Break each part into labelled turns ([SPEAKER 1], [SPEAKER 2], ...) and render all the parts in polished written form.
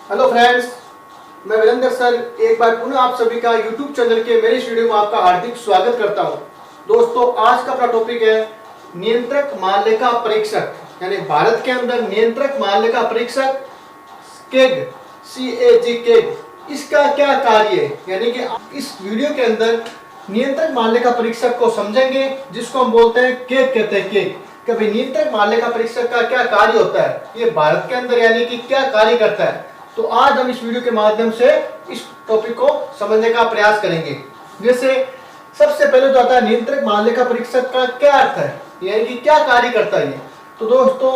[SPEAKER 1] Hello friends, मैं Virendra sir एक बार पुनः आप सभी का यूट्यूब चैनल के मेरे इस वीडियो में आपका हार्दिक स्वागत करता हूं। दोस्तों, आज का अपना टॉपिक है नियंत्रक माल्यका परीक्षक, यानी भारत के अंदर नियंत्रक माल्यका परीक्षक केग, CAG, इसका क्या कार्य है। यानी कि इस वीडियो के अंदर नियंत्रक माल्यका परीक्षक को समझेंगे, जिसको हम बोलते हैं केग कहते हैं। केग कभी नियंत्रक माल्यका परीक्षक का क्या कार्य होता है, ये भारत के अंदर यानी कि क्या कार्य करता है। तो आज हम इस वीडियो के माध्यम से इस टॉपिक को समझने का प्रयास करेंगे। जैसे सबसे पहले जो आता है नियंत्रक माल्यका परीक्षक का क्या अर्थ है, यानी कि क्या कार्य करता है ये। तो दोस्तों,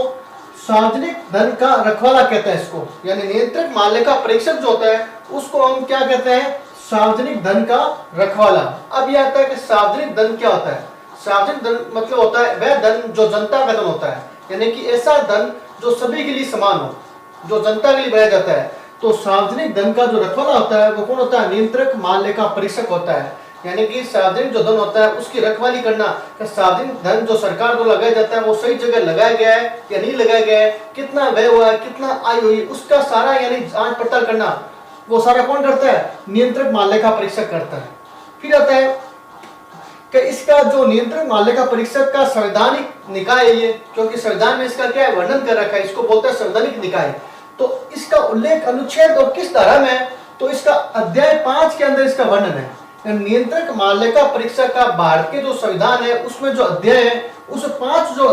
[SPEAKER 1] सार्वजनिक धन का रखवाला कहते हैं इसको, यानी नियंत्रक माल्यका परीक्षक जो होता है उसको हम क्या कहते हैं, सार्वजनिक धन का रखवाला। अब यह आता है कि सार्वजनिक धन क्या होता है। सार्वजनिक धन मतलब होता है वह धन जो जनता का धन होता है, यानी कि ऐसा धन जो सभी के लिए समान हो, जो जनता के लिए बनाया जाता है। तो सार्वजनिक धन का जो रखवाला होता है वो कौन होता है, नियंत्रक माल्यका परीक्षक होता है। यानी कि सार्वजनिक जो धन होता है उसकी रखवाली करना, कि सार्वजनिक धन जो सरकार द्वारा लगाया जाता है वो सही जगह लगाया गया है या नहीं लगाया गया है, कितना व्यय हुआ है, कितना आय हुई, उसका सारा यानी जांच पड़ताल करना, वो सारा कौन करता है, नियंत्रक माल्यका परीक्षक करता है। फिर आता है कि इसका जो नियंत्रक माल्यका परीक्षक का संवैधानिक निकाय है ये, क्योंकि संविधान में इसका क्या है, वर्णन कर रखा है, इसको बोलते हैं संवैधानिक निकाय। तो इसका उल्लेख अनुच्छेद और किस धारा में है, तो इसका अध्याय 5 के अंदर इसका वर्णन है। नियंत्रक माल्यका परीक्षक का भारत के जो संविधान है उसमें जो अध्याय है, उस पांचों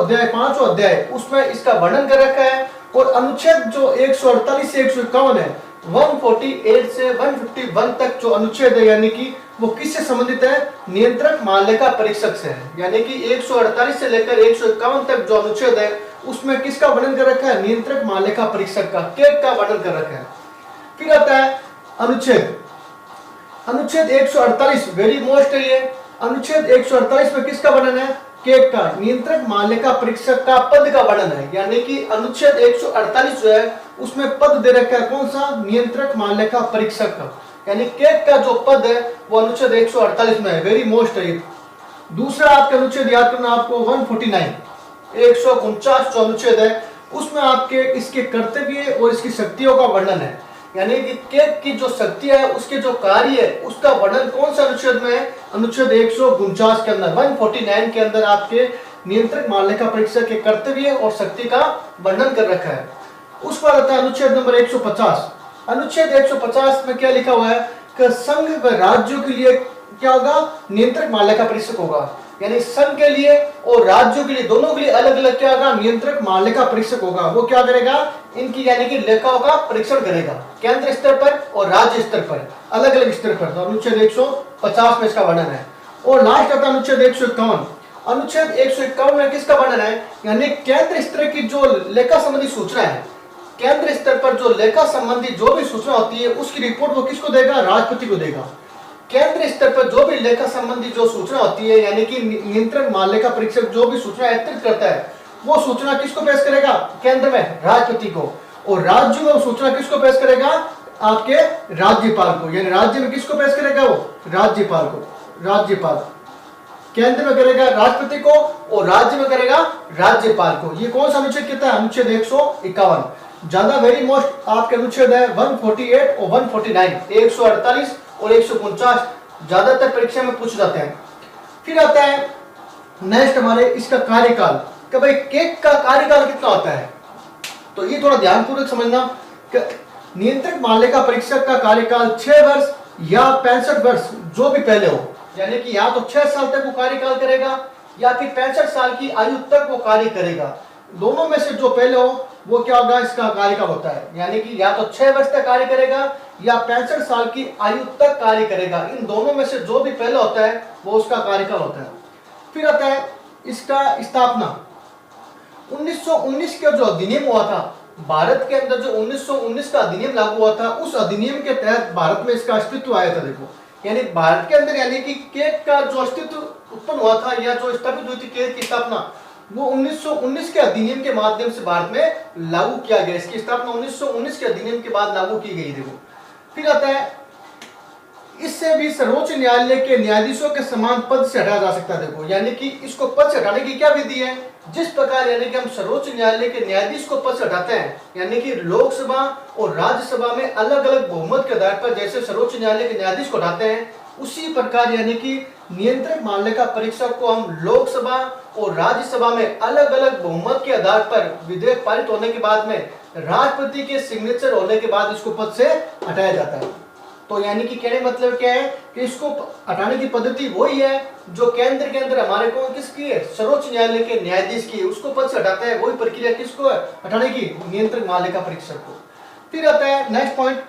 [SPEAKER 1] अध्याय उसमें इसका वर्णन कर रखा है। और अनुच्छेद जो 148 से 151 है, 148 से 151 तक जो अनुच्छेद है, यानी कि वो किससे संबंधित है, नियंत्रक माल्यका परीक्षक से है। यानी कि 148 से लेकर 151 तक जो अनुच्छेद है उसमें किसका वर्णन कर रखा है, नियंत्रक माल्यका परीक्षक का, केग का वर्णन कर रखा है। फिर आता है अनुच्छेद 148, वेरी मोस्ट है ये। अनुच्छेद 148 में किसका वर्णन है, केग का, नियंत्रक माल्यका परीक्षक का पद का वर्णन है। यानी कि अनुच्छेद 148 जो है उसमें पद दे रखा है, कौन सा, नियंत्रक माल्यका परीक्षक का। यानी केग का जो पद है वो अनुच्छेद 148 में है, वेरी मोस्ट है ये। दूसरा आपका अनुच्छेद याद करना आपको, 149, 149 जो अनुच्छेद है उसमें आपके इसके कर्तव्य और इसकी शक्तियों का वर्णन है। यानी कि केग की जो शक्ति है, उसके जो कार्य है, उसका वर्णन कौन सा अनुच्छेद में है, अनुच्छेद 149 के अंदर, 149 के अंदर आपके नियंत्रक माल्यका परीक्षक के कर्तव्य और शक्ति का वर्णन कर रखा है। उस पर आता है अनुच्छेद नंबर 150। अनुच्छेद 150 में क्या लिखा हुआ है कि संघ व राज्यों के लिए क्या होगा, नियंत्रक माल्यका परीक्षक होगा। यानी संघ के लिए और राज्यों के लिए, दोनों के लिए अलग अलग क्या होगा, नियंत्रक माल्यका परीक्षक होगा। वो क्या करेगा, इनकी यानी कि लेखाओं का परीक्षण करेगा, केंद्र स्तर पर और राज्य स्तर पर, अलग अलग स्तर पर। तो अनुच्छेद 150 में इसका वर्णन है। और लास्ट आता है अनुच्छेद 151। अनुच्छेद 151 में किसका वर्णन है, यानी केंद्र स्तर की जो लेखा संबंधी सूचना है, केंद्र स्तर पर जो लेखा संबंधी जो भी सूचना होती है उसकी रिपोर्ट वो किसको देगा, राष्ट्रपति को देगा। केंद्र स्तर पर जो भी लेखा संबंधी जो सूचना होती है, यानी कि नियंत्रक माल्यका परीक्षक जो भी सूचना एकत्रित करता है वो सूचना किसको पेश करेगा, केंद्र में राष्ट्रपति को। और राज्य में वो सूचना किसको पेश करेगा, आपके राज्यपाल को। यानी राज्य में किसको पेश करेगा, वो राज्यपाल को, राज्यपाल केंद्र में करेगा राष्ट्रपति को और राज्य में करेगा राज्यपाल को। ये कौन सा अनुच्छेद कहता है, अनुच्छेद 151। ज्यादा वेरी मोस्ट आपके अनुच्छेद है 148 और 149, 148 और 149 ज्यादातर परीक्षा में पूछ जाते हैं। फिर आता है नेक्स्ट हमारे इसका कार्यकाल, कि भाई केग का कार्यकाल कितना होता है। तो ये थोड़ा ध्यानपूर्वक समझना कि नियंत्रक माल्यका परीक्षक का कार्यकाल 6 वर्ष या 65 वर्ष जो भी पहले हो, यानी कि या तो 6 साल तक वो कार्यकाल करेगा या फिर 65 साल की आयु तक वो कार्य करेगा। दोनों में से जो पहले हो वो क्या होगा, इसका कार्यकाल होता है। यानी कि या तो 6 वर्ष तक कार्य करेगा या 65 साल की आयु तक कार्य करेगा। इन दोनों में से जो भी पहले होता है वो उसका कार्यकाल होता है। फिर आता है इसका स्थापना। 1919 का जो अधिनियम हुआ था भारत के अंदर, जो 1919 का अधिनियम लागू हुआ था, उस अधिनियम के तहत भारत में इसका अस्तित्व आया था। देखो, यानी भारत के अंदर यानी कि केग का जो अस्तित्व उत्पन्न हुआ था या जो स्थापित हुई थी केग की स्थापना, वो 1919 के अधिनियम के माध्यम से भारत में लागू किया गया। इसकी स्थापना 1919 के अधिनियम के बाद लागू की गई। देखो, फिर आता है इससे भी सर्वोच्च न्यायालय के न्यायाधीशों के समान पद से हटाया जा सकता है। देखो यानी कि इसको पद से हटाने की क्या विधि है, जिस प्रकार यानी कि हम सर्वोच्च न्यायालय के न्यायाधीश को पद से हटाते हैं, यानी कि लोकसभा और राज्यसभा में अलग अलग बहुमत के आधार पर जैसे सर्वोच्च न्यायालय के न्यायाधीश को हटाते हैं, उसी प्रकार यानी कि नियंत्रक माल्यका परीक्षक को हम लोकसभा और राज्यसभा में अलग अलग बहुमत के आधार पर विधेयक पारित होने के बाद में राष्ट्रपति के सिग्नेचर होने के बाद इसको पद से हटाया जाता है। तो यानी कि कहने मतलब क्या है कि इसको हटाने की पद्धति वही है जो केंद्र के अंदर हमारे को किसकी है, सर्वोच्च न्यायालय के न्यायाधीश की, उसको पद से हटाता है। वही प्रक्रिया किसको है हटाने की, नियंत्रक माल्यका परीक्षक को। फिर आता है नेक्स्ट पॉइंट,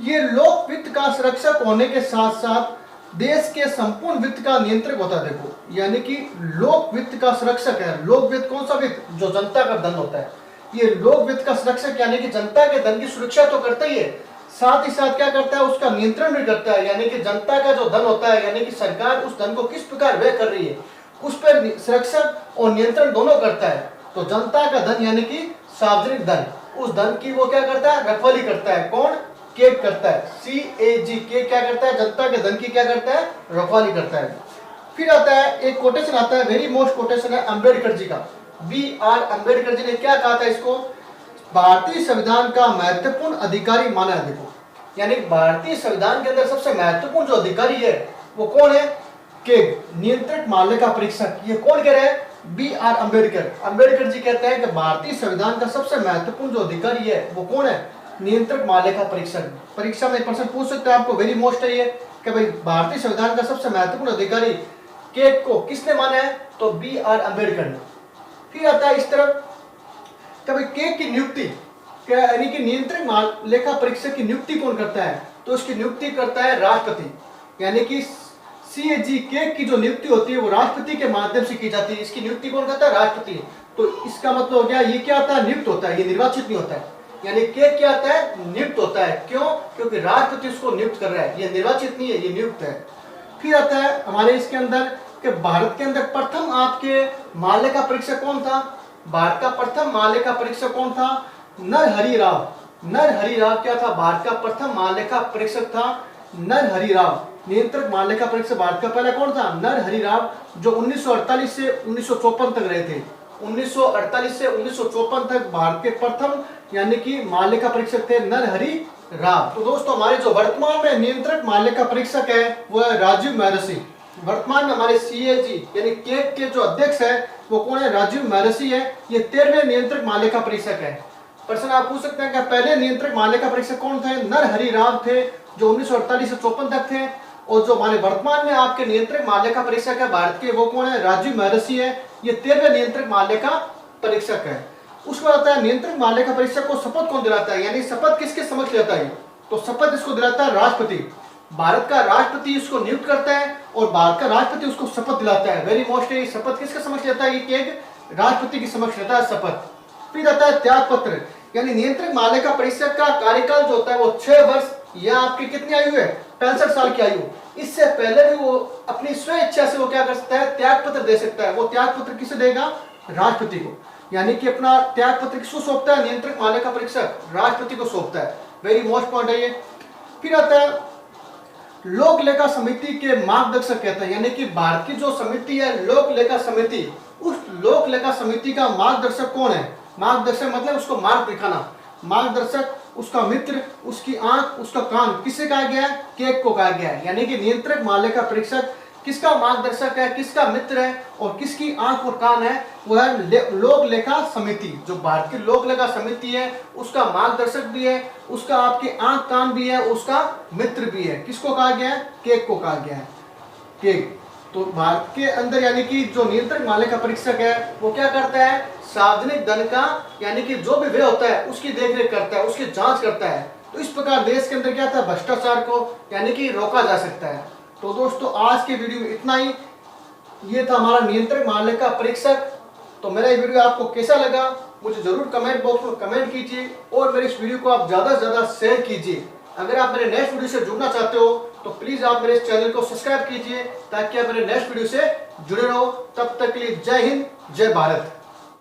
[SPEAKER 1] ये लोक वित्त का संरक्षक होने के साथ साथ देश के संपूर्ण वित्त का नियंत्रक होता है। देखो यानी कि लोक वित्त का संरक्षक है। लोक वित्त कौन सा वित्त, जो जनता का धन होता है। ये लोक वित्त का संरक्षक यानी कि जनता के धन की सुरक्षा तो करता ही है, साथ ही साथ क्या करता है, उसका नियंत्रण भी करता है। यानी कि जनता का जो धन होता है, यानी कि सरकार उस धन को किस प्रकार व्यय कर रही है, उस पर संरक्षक और नियंत्रण दोनों करता है। तो जनता का धन यानी कि सार्वजनिक धन, उस धन की वो क्या करता है, रखवाली करता है। कौन, केग करता है, CAG, के क्या करता है, जनता के धन की क्या करता है, रखवाली करता है। फिर आता है एक कोटेशन आता है, वेरी मोस्ट कोटेशन है अम्बेडकर जी का। BR अम्बेडकर जी ने क्या कहा था, इसको भारतीय संविधान का महत्वपूर्ण अधिकारी माना है। देखो यानी भारतीय संविधान के अंदर सबसे महत्वपूर्ण जो अधिकारी है वो कौन है, केग, नियंत्रक माल्यका परीक्षक। ये कौन कह रहा है, BR अम्बेडकर। अम्बेडकर जी कहते हैं कि भारतीय संविधान का सबसे महत्वपूर्ण जो अधिकारी है वो कौन है, नियंत्रक माल्यका परीक्षक। परीक्षा में प्रश्न पूछ सकते हैं आपको, वेरी मोस्ट है ये कि भाई भारतीय संविधान का सबसे महत्वपूर्ण अधिकारी केग को किसने माना है, तो BR अम्बेडकर ने। फिर आता है इस तरफ कभी केग की नियुक्ति, यानी कि नियंत्रक माल्यका परीक्षक की नियुक्ति कौन करता है, तो इसकी नियुक्ति करता है राष्ट्रपति। यानी कि CAG केग की जो नियुक्ति होती है वो राष्ट्रपति के माध्यम से की जाती है। इसकी नियुक्ति कौन करता है, राष्ट्रपति। तो इसका मतलब हो गया ये क्या होता है, नियुक्त होता है, ये निर्वाचित नहीं होता है। यानी केग क्या होता है, नियुक्त होता है। क्यों, क्योंकि राष्ट्रपति उसको नियुक्त कर रहा है, ये निर्वाचित नहीं है, ये नियुक्त है। फिर आता है हमारे इसके अंदर कि भारत के अंदर प्रथम आपके माल्यका परीक्षक कौन था, भारत का प्रथम माल्यका परीक्षक कौन था, नरहरि राव। नरहरि राव क्या था, भारत का प्रथम माल्यका परीक्षक था नरहरि राव। नियंत्रक माल्यका परीक्षक भारत का पहला कौन था, नरहरि राव, जो 1948 से 1954 तक रहे थे। 1948 से 1954 तक भारत के प्रथम यानी कि माल्यका परीक्षक थे नरहरि राव। तो दोस्तों हमारे जो वर्तमान में नियंत्रक माल्यका परीक्षक है वो है राजीव महर्षि। वर्तमान में हमारे CAG यानी केग के जो अध्यक्ष है वो कौन है, राजीव महर्षि है। ये 13वें नियंत्रक माल्यका परीक्षक है। प्रश्न आप पूछ सकते हैं कि पहले नियंत्रक माल्यका परीक्षक कौन थे, नरहरि राव थे, जो 1948 से 54 तक थे। और जो हमारे वर्तमान में आपके नियंत्रक माल्यका परीक्षक है भारत के, वो कौन है, राजीव महर्षि है। ये 13वें नियंत्रक माल्यका परीक्षक है। उसके बाद आता है नियंत्रक माल्यका परीक्षक को शपथ कौन दिलाता है, यानी शपथ किसके समक्ष लेता है, तो शपथ इसको दिलाता है राष्ट्रपति। भारत का राष्ट्रपति इसको नियुक्त करता है और भारत का राष्ट्रपति उसको शपथ दिलाता है। वेरी मोस्ट है, शपथ किसके समक्ष लेता है, ये राष्ट्रपति की समक्ष लेता है शपथ। फिर आता है त्याग पत्र, यानी नियंत्रक माल्यका परीक्षक का कार्यकाल जो होता है वो 6 वर्ष या आपकी कितनी आयु है, 65 साल की आयु। इससे पहले भी वो अपनी स्व इच्छा से वो क्या कर सकता है, त्याग पत्र दे सकता है। वो त्याग पत्र किसे देगा, राष्ट्रपति को। यानी कि अपना त्याग पत्र किसको सौंपता है, नियंत्रक माल्यका परीक्षक राष्ट्रपति को सौंपता है। वेरी मोस्ट पॉइंट है ये। फिर आता है लोक लेखा समिति के मार्गदर्शक कहते हैं, यानी कि भारत की जो समिति है लोक लेखा समिति, उस लोक लेखा समिति का मार्गदर्शक कौन है। मार्गदर्शक मतलब उसको मार्ग दिखाना। मार्गदर्शक उसका मित्र, उसकी आंख, उसका कान किसे कहा गया है, केग को कहा गया है। यानी कि नियंत्रक माल्यका परीक्षक किसका मार्गदर्शक है, किसका मित्र है और किसकी आंख और कान है, वो है लोक लेखा समिति। जो भारत की लोक लेखा समिति है उसका मार्गदर्शक भी है, उसका आपके आंख कान भी है, उसका मित्र भी है। किसको कहा गया है, केग को कहा गया है, केग। तो भारत के अंदर यानी कि जो नियंत्रक माल्यका परीक्षक है वो क्या करता है, सार्वजनिक धन का यानी कि जो भी व्यय होता है उसकी देखरेख करता है, उसकी जांच करता है। तो इस प्रकार देश के अंदर क्या था, भ्रष्टाचार को यानी कि रोका जा सकता है। तो दोस्तों आज के वीडियो में इतना ही। ये था हमारा नियंत्रक माल्यका परीक्षक। तो मेरा ये वीडियो आपको कैसा लगा मुझे जरूर कमेंट बॉक्स में कमेंट कीजिए और मेरे इस वीडियो को आप ज़्यादा से ज़्यादा शेयर कीजिए। अगर आप मेरे नेक्स्ट वीडियो से जुड़ना चाहते हो तो प्लीज़ आप मेरे इस चैनल को सब्सक्राइब कीजिए ताकि आप मेरे नेक्स्ट वीडियो से जुड़े रहो। तब तक के लिए जय हिंद, जय भारत।